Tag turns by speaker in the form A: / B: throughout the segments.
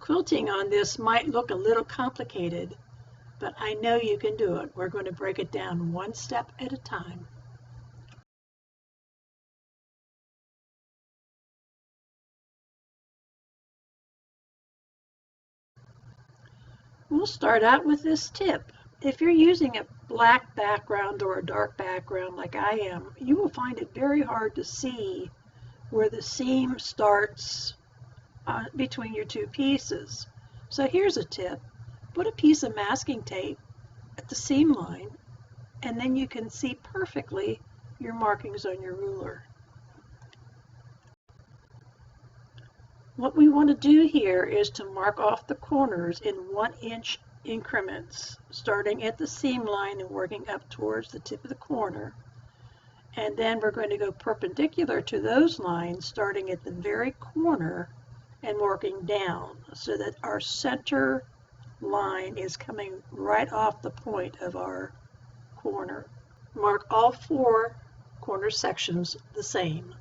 A: Quilting on this might look a little complicated, but I know you can do it. We're going to break it down one step at a time. We'll start out with this tip. If you're using a black background or a dark background like I am, you will find it very hard to see where the seam starts between your two pieces. So here's a tip. Put a piece of masking tape at the seam line, and then you can see perfectly your markings on your ruler. What we want to do here is to mark off the corners in 1-inch increments, starting at the seam line and working up towards the tip of the corner. And then we're going to go perpendicular to those lines, starting at the very corner and working down so that our center line is coming right off the point of our corner. Mark all 4 corner sections the same.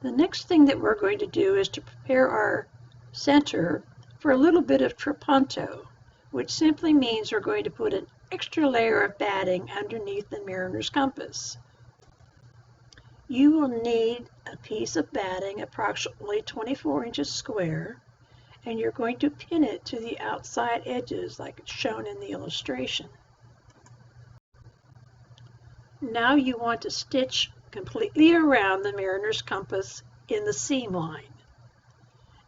A: The next thing that we're going to do is to prepare our center for a little bit of trapunto, which simply means we're going to put an extra layer of batting underneath the mariner's compass. You will need a piece of batting approximately 24 inches square, and you're going to pin it to the outside edges like it's shown in the illustration. Now you want to stitch completely around the mariner's compass in the seam line.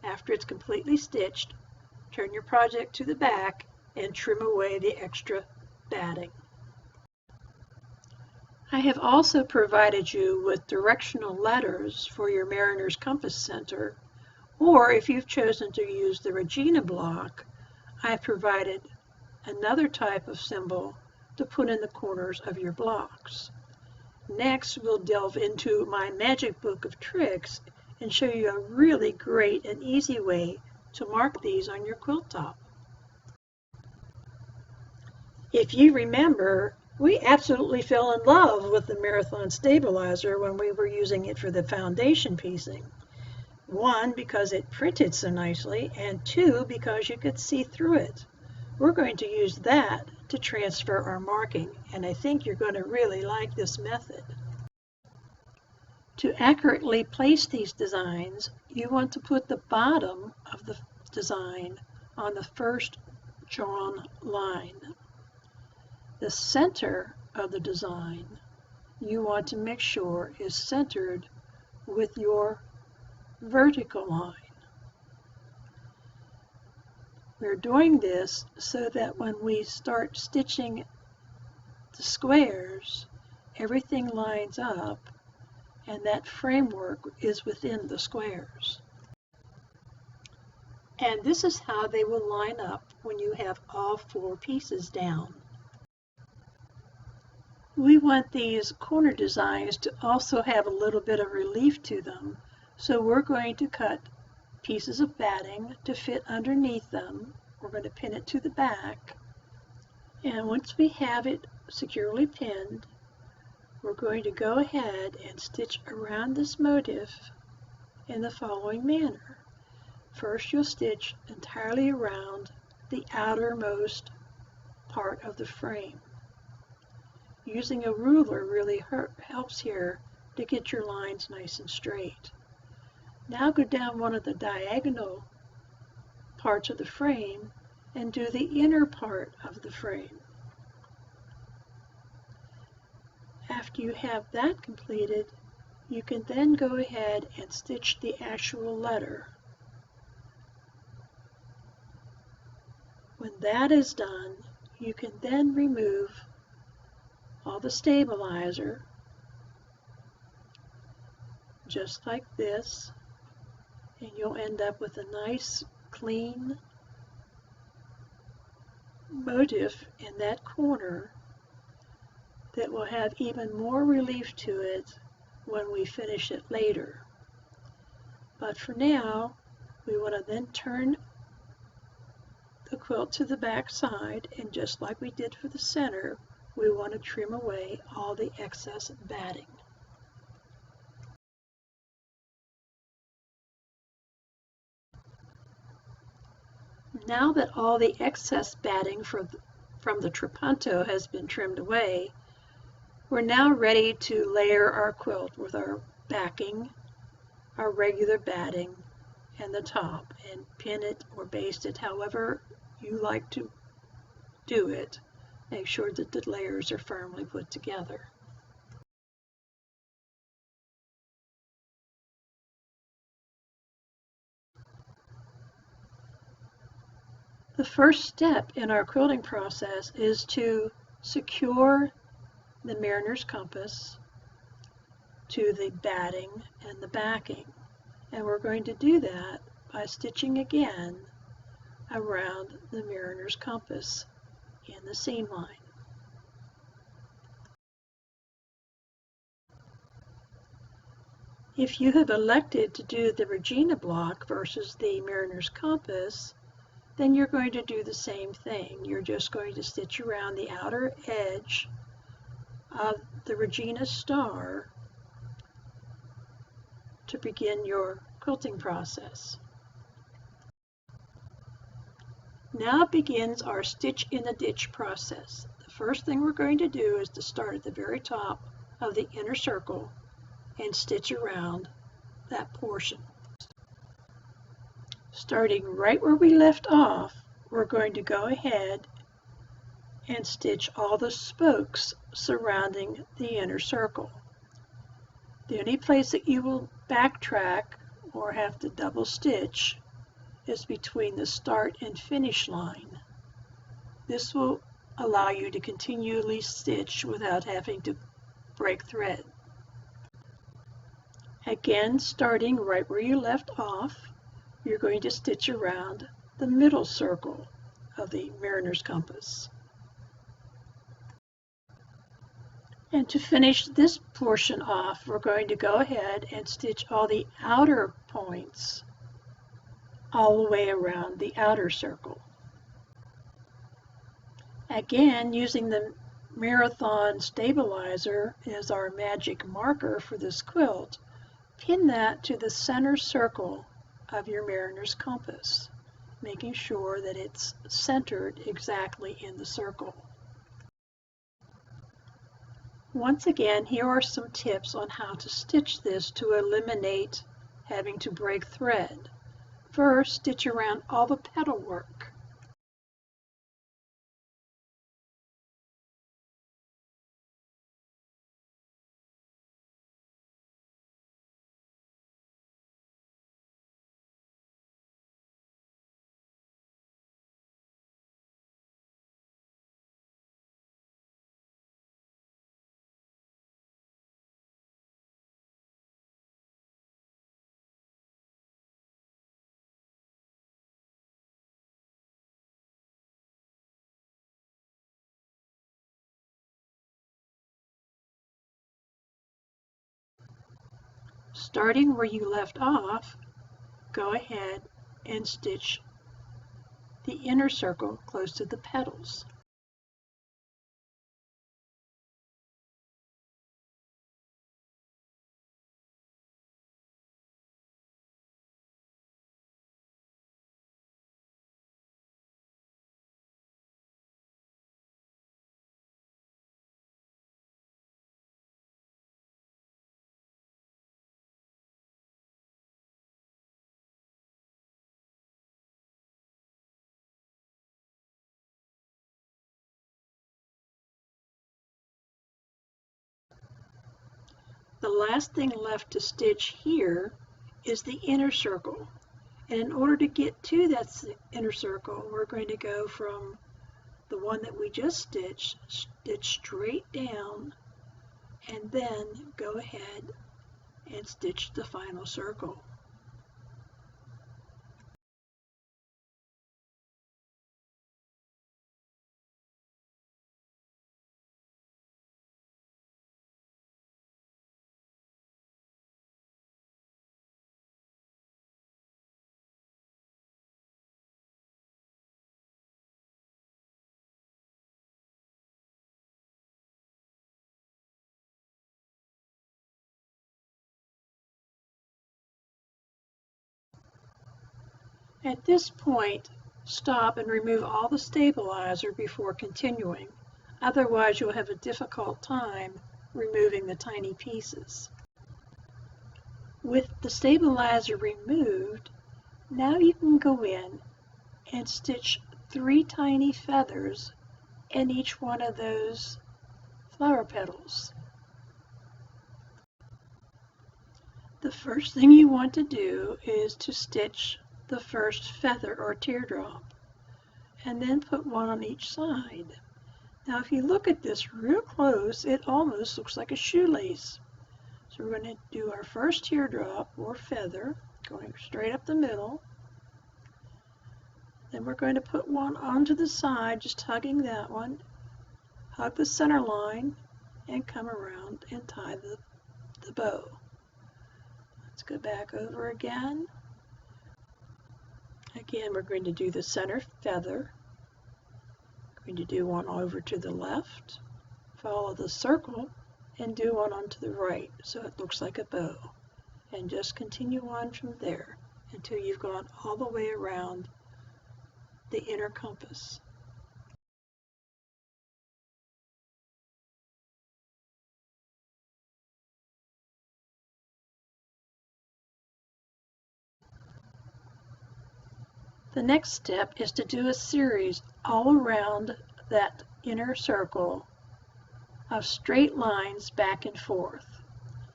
A: After it's completely stitched, turn your project to the back and trim away the extra batting. I have also provided you with directional letters for your mariner's compass center, or if you've chosen to use the Regina Block, I've provided another type of symbol to put in the corners of your blocks. Next, we'll delve into my magic book of tricks and show you a really great and easy way to mark these on your quilt top. If you remember, we absolutely fell in love with the Marathon stabilizer when we were using it for the foundation piecing. 1, because it printed so nicely, and 2, because you could see through it. We're going to use that to transfer our marking, and I think you're going to really like this method. To accurately place these designs, you want to put the bottom of the design on the first drawn line. The center of the design you want to make sure is centered with your vertical line. We're doing this so that when we start stitching the squares, everything lines up and that framework is within the squares. And this is how they will line up when you have all 4 pieces down. We want these corner designs to also have a little bit of relief to them, so we're going to cut pieces of batting to fit underneath them. We're going to pin it to the back, and once we have it securely pinned, we're going to go ahead and stitch around this motif in the following manner. First, you'll stitch entirely around the outermost part of the frame. Using a ruler really helps here to get your lines nice and straight. Now go down one of the diagonal parts of the frame and do the inner part of the frame. After you have that completed, you can then go ahead and stitch the actual letter. When that is done, you can then remove all the stabilizer, just like this, and you'll end up with a nice clean motif in that corner that will have even more relief to it when we finish it later. But for now, we want to then turn the quilt to the back side, and just like we did for the center, we want to trim away all the excess batting. Now that all the excess batting from the trapunto has been trimmed away, we're now ready to layer our quilt with our backing, our regular batting, and the top, and pin it or baste it however you like to do it. Make sure that the layers are firmly put together. The first step in our quilting process is to secure the mariner's compass to the batting and the backing. And we're going to do that by stitching again around the mariner's compass in the seam line. If you have elected to do the Regina Block versus the mariner's compass, then you're going to do the same thing. You're just going to stitch around the outer edge of the Regina star to begin your quilting process. Now begins our stitch in the ditch process. The first thing we're going to do is to start at the very top of the inner circle and stitch around that portion. Starting right where we left off, we're going to go ahead and stitch all the spokes surrounding the inner circle. The only place that you will backtrack or have to double stitch is between the start and finish line. This will allow you to continually stitch without having to break thread. Again, starting right where you left off, you're going to stitch around the middle circle of the mariner's compass. And to finish this portion off, we're going to go ahead and stitch all the outer points all the way around the outer circle. Again, using the Marathon stabilizer as our magic marker for this quilt, pin that to the center circle of your mariner's compass, making sure that it's centered exactly in the circle. Once again, here are some tips on how to stitch this to eliminate having to break thread. First, stitch around all the petal work. Starting where you left off, go ahead and stitch the inner circle close to the petals. The last thing left to stitch here is the inner circle. And in order to get to that inner circle, we're going to go from the one that we just stitched, stitch straight down, and then go ahead and stitch the final circle. At this point, stop and remove all the stabilizer before continuing. Otherwise, you'll have a difficult time removing the tiny pieces. With the stabilizer removed, now you can go in and stitch 3 tiny feathers in each one of those flower petals. The first thing you want to do is to stitch the first feather or teardrop, and then put one on each side. Now if you look at this real close, it almost looks like a shoelace. So we're going to do our first teardrop or feather, going straight up the middle. Then we're going to put one onto the side, just hugging that one, hug the center line, and come around and tie the bow. Let's go back over again. Again, we're going to do the center feather. Going to do one over to the left, follow the circle, and do one onto the right so it looks like a bow. And just continue on from there until you've gone all the way around the inner compass. The next step is to do a series all around that inner circle of straight lines back and forth.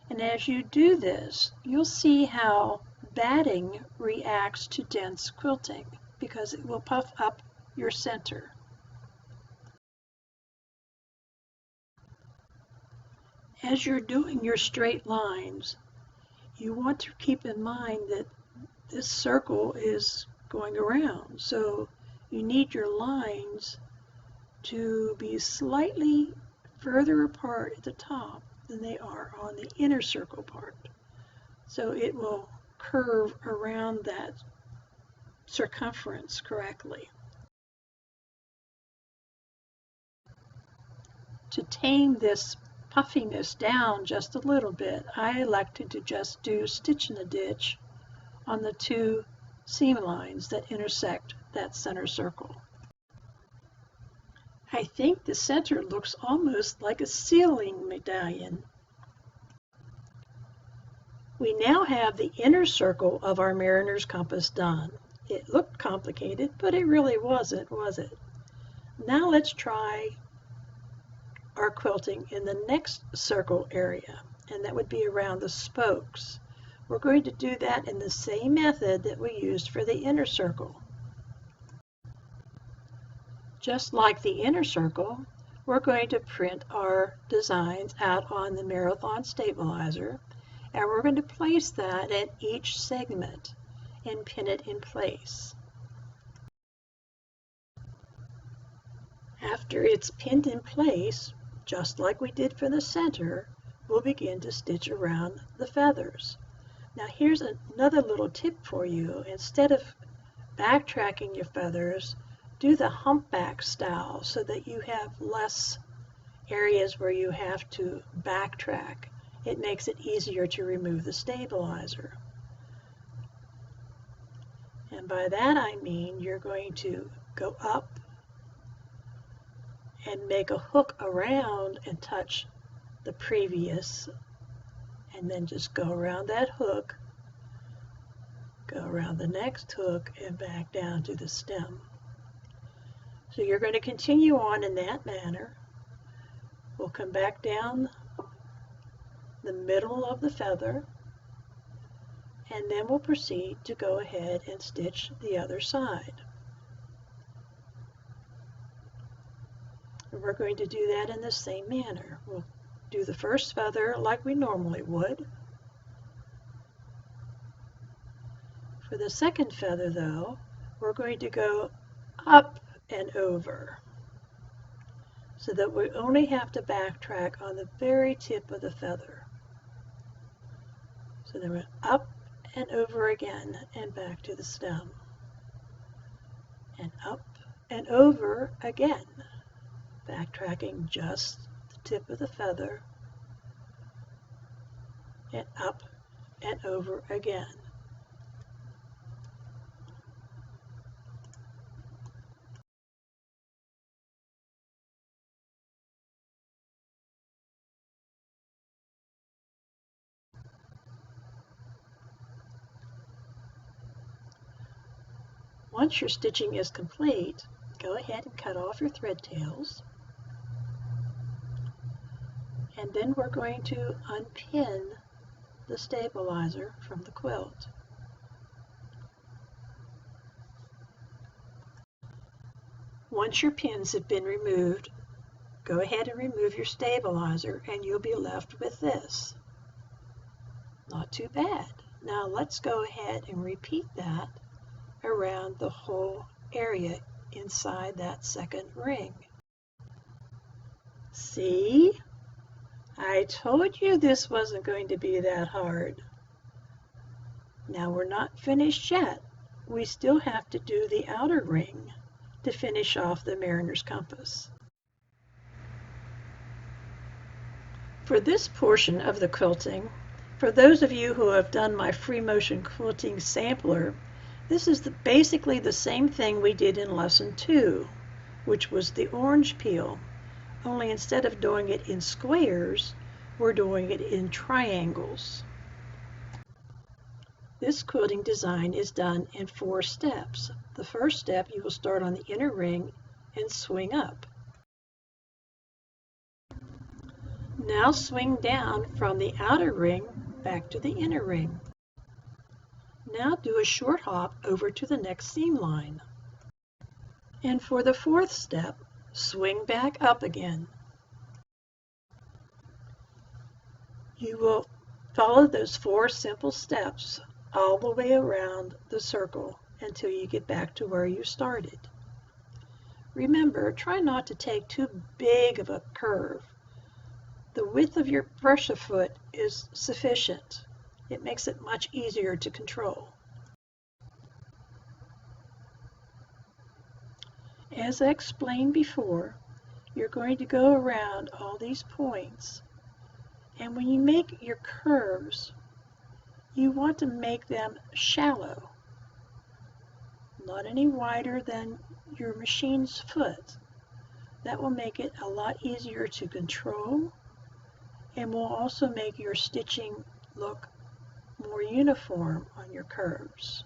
A: And as you do this, you'll see how batting reacts to dense quilting because it will puff up your center. As you're doing your straight lines, you want to keep in mind that this circle is going around, so you need your lines to be slightly further apart at the top than they are on the inner circle part. So it will curve around that circumference correctly. To tame this puffiness down just a little bit, I elected to just do stitch in the ditch on the 2 seam lines that intersect that center circle. I think the center looks almost like a ceiling medallion. We now have the inner circle of our mariner's compass done. It looked complicated, but it really wasn't, was it? Now let's try our quilting in the next circle area, and that would be around the spokes. We're going to do that in the same method that we used for the inner circle. Just like the inner circle, we're going to print our designs out on the Marathon stabilizer, and we're going to place that at each segment and pin it in place. After it's pinned in place, just like we did for the center, we'll begin to stitch around the feathers. Now here's another little tip for you. Instead of backtracking your feathers, do the humpback style so that you have less areas where you have to backtrack. It makes it easier to remove the stabilizer. And by that I mean you're going to go up and make a hook around and touch the previous, and then just go around that hook, go around the next hook, and back down to the stem. So you're going to continue on in that manner. We'll come back down the middle of the feather, and then we'll proceed to go ahead and stitch the other side. And we're going to do that in the same manner. We'll do the first feather like we normally would. For the second feather, though, we're going to go up and over so that we only have to backtrack on the very tip of the feather. So then we're up and over again and back to the stem, and up and over again, backtracking just the tip of the feather, and up and over again. Once your stitching is complete, go ahead and cut off your thread tails. And then we're going to unpin the stabilizer from the quilt. Once your pins have been removed, go ahead and remove your stabilizer and you'll be left with this. Not too bad. Now let's go ahead and repeat that around the whole area inside that second ring. See? I told you this wasn't going to be that hard. Now we're not finished yet. We still have to do the outer ring to finish off the mariner's compass. For this portion of the quilting, for those of you who have done my free motion quilting sampler, this is basically the same thing we did in lesson 2, which was the orange peel, only instead of doing it in squares, we're doing it in triangles. This quilting design is done in 4 steps. The first step, you will start on the inner ring and swing up. Now swing down from the outer ring back to the inner ring. Now do a short hop over to the next seam line. And for the 4th step, swing back up again. You will follow those 4 simple steps all the way around the circle until you get back to where you started. Remember, try not to take too big of a curve. The width of your pressure foot is sufficient. It makes it much easier to control. As I explained before, you're going to go around all these points, and when you make your curves, you want to make them shallow, not any wider than your machine's foot. That will make it a lot easier to control and will also make your stitching look more uniform on your curves.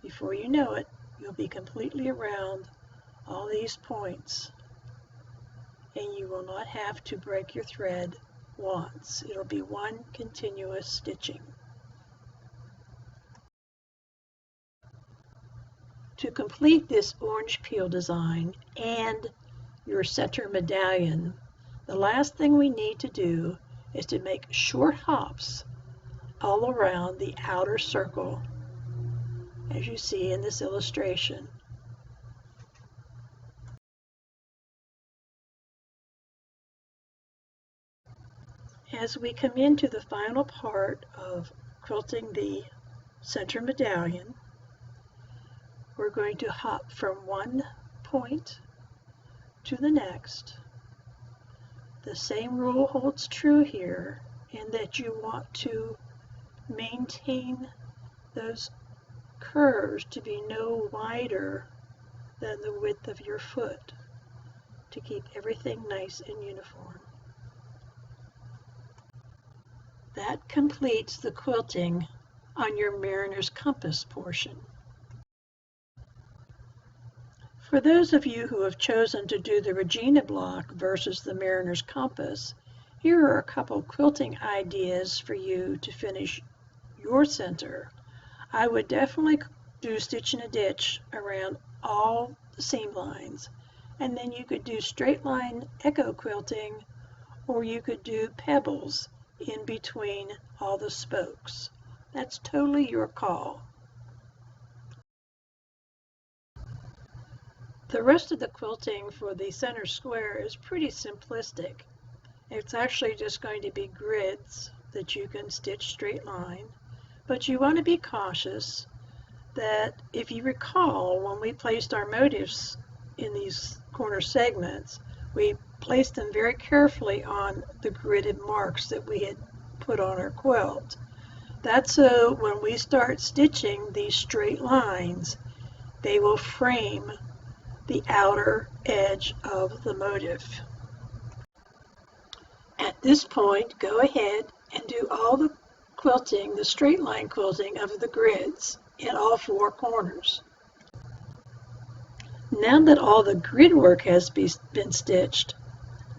A: Before you know it, you'll be completely around all these points and you will not have to break your thread once. It'll be one continuous stitching. To complete this orange peel design and your center medallion, the last thing we need to do is to make short hops all around the outer circle, as you see in this illustration. As we come into the final part of quilting the center medallion, we're going to hop from one point to the next. The same rule holds true here in that you want to maintain those curves to be no wider than the width of your foot to keep everything nice and uniform. That completes the quilting on your mariner's compass portion. For those of you who have chosen to do the Regina Block versus the mariner's compass, here are a couple quilting ideas for you to finish your center. I would definitely do stitch in a ditch around all the seam lines, and then you could do straight line echo quilting, or you could do pebbles in between all the spokes. That's totally your call. The rest of the quilting for the center square is pretty simplistic. It's actually just going to be grids that you can stitch straight line, but you want to be cautious that if you recall when we placed our motifs in these corner segments, we placed them very carefully on the gridded marks that we had put on our quilt. That's so when we start stitching these straight lines, they will frame the outer edge of the motif. At this point, go ahead and do all the quilting, the straight line quilting of the grids in all 4 corners. Now that all the grid work has been stitched,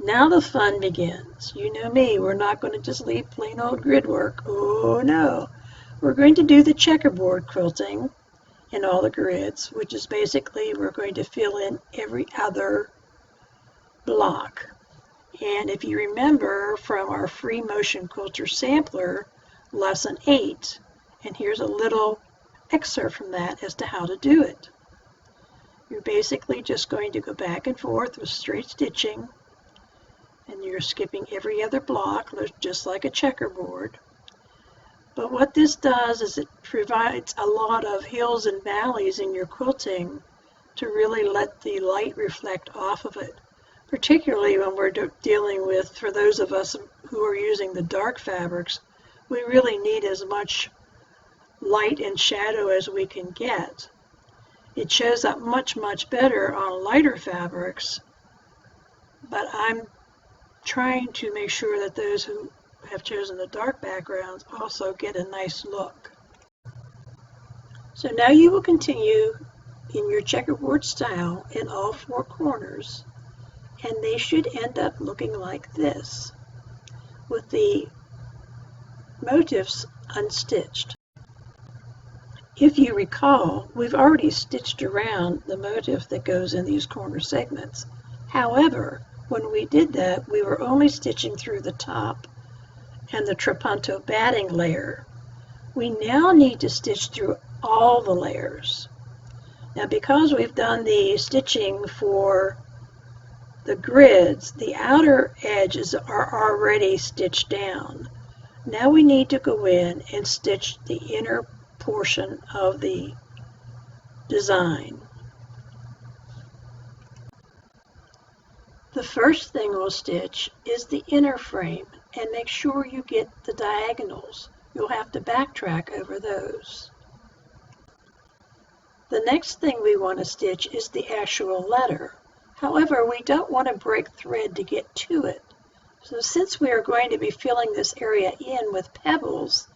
A: now the fun begins. You know me, we're not going to just leave plain old grid work. Oh no. We're going to do the checkerboard quilting in all the grids, which is basically we're going to fill in every other block. And if you remember from our free motion quilter sampler, lesson 8, and here's a little excerpt from that as to how to do it. You're basically just going to go back and forth with straight stitching, and you're skipping every other block just like a checkerboard. But what this does is it provides a lot of hills and valleys in your quilting to really let the light reflect off of it, particularly when we're dealing with, for those of us who are using the dark fabrics, we really need as much light and shadow as we can get. It shows up much, much better on lighter fabrics, but I'm trying to make sure that those who have chosen the dark backgrounds also get a nice look. So now you will continue in your checkerboard style in all 4 corners, and they should end up looking like this, with the motifs unstitched. If you recall, we've already stitched around the motif that goes in these corner segments. However, when we did that, we were only stitching through the top and the trapunto batting layer. We now need to stitch through all the layers. Now, because we've done the stitching for the grids, the outer edges are already stitched down. Now we need to go in and stitch the inner portion of the design. The first thing we'll stitch is the inner frame, and make sure you get the diagonals. You'll have to backtrack over those. The next thing we want to stitch is the actual letter. However, we don't want to break thread to get to it. So since we are going to be filling this area in with pebbles,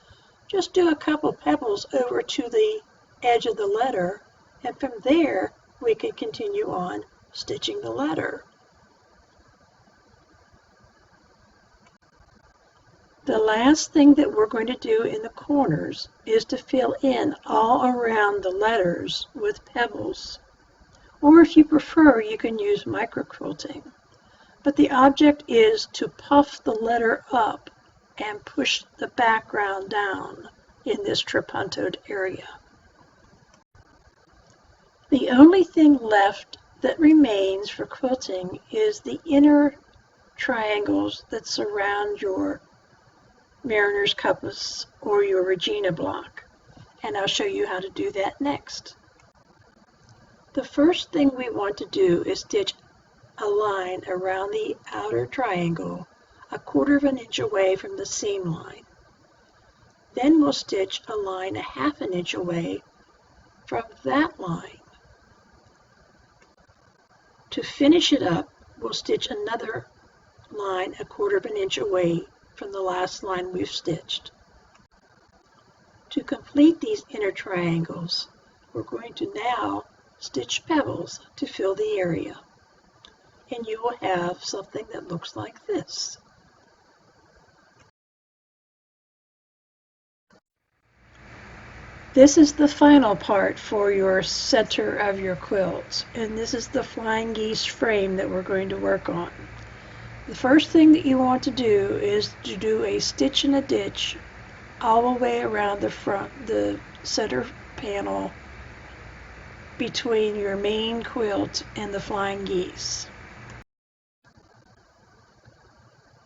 A: just do a couple pebbles over to the edge of the letter, and from there we can continue on stitching the letter. The last thing that we're going to do in the corners is to fill in all around the letters with pebbles. Or if you prefer, you can use micro quilting. But the object is to puff the letter up and push the background down in this trapuntoed area. The only thing left that remains for quilting is the inner triangles that surround your Mariner's Compass or your Regina Block, and I'll show you how to do that next. The first thing we want to do is stitch a line around the outer triangle 1/4 inch away from the seam line. Then we'll stitch a line 1/2 inch away from that line. To finish it up, we'll stitch another line 1/4 inch away from the last line we've stitched. To complete these inner triangles, we're going to now stitch pebbles to fill the area, and you will have something that looks like this. This is the final part for your center of your quilt, and this is the Flying Geese frame that we're going to work on. The first thing that you want to do is to do a stitch and a ditch all the way around the center panel between your main quilt and the flying geese.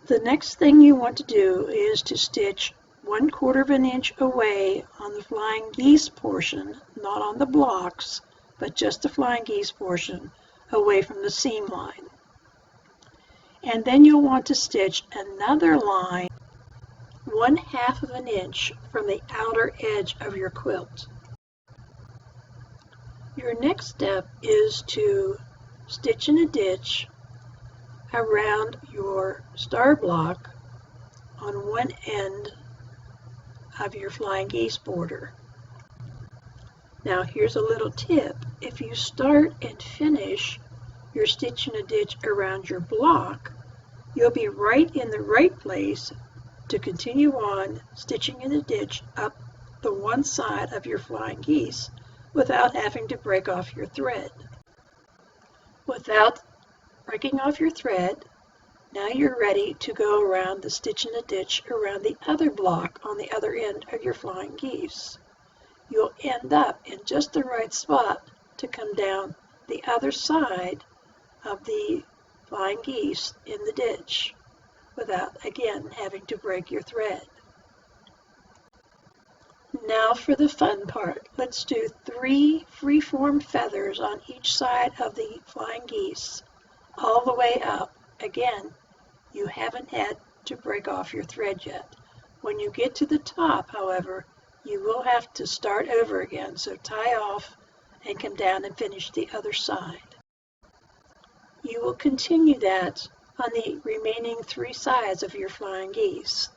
A: The next thing you want to do is to stitch 1/4 inch away on the flying geese portion, not on the blocks, but just the flying geese portion away from the seam line. And then you'll want to stitch another line 1/2 inch from the outer edge of your quilt. Your next step is to stitch in a ditch around your star block on one end of your flying geese border. Now here's a little tip. If you start and finish your stitch in a ditch around your block, you'll be right in the right place to continue on stitching in a ditch up the one side of your flying geese without having to break off your thread. Without breaking off your thread, now you're ready to go around the stitch in a ditch around the other block on the other end of your flying geese. You'll end up in just the right spot to come down the other side of the flying geese in the ditch without again having to break your thread. Now for the fun part. Let's do 3 free-form feathers on each side of the flying geese all the way up. Again, you haven't had to break off your thread yet. When you get to the top, however, you will have to start over again, so tie off and come down and finish the other side. You will continue that on the remaining 3 sides of your flying geese.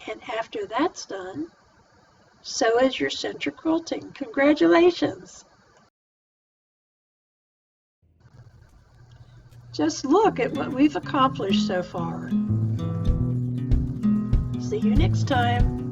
A: And after that's done, so is your center quilting. Congratulations! Just look at what we've accomplished so far. See you next time.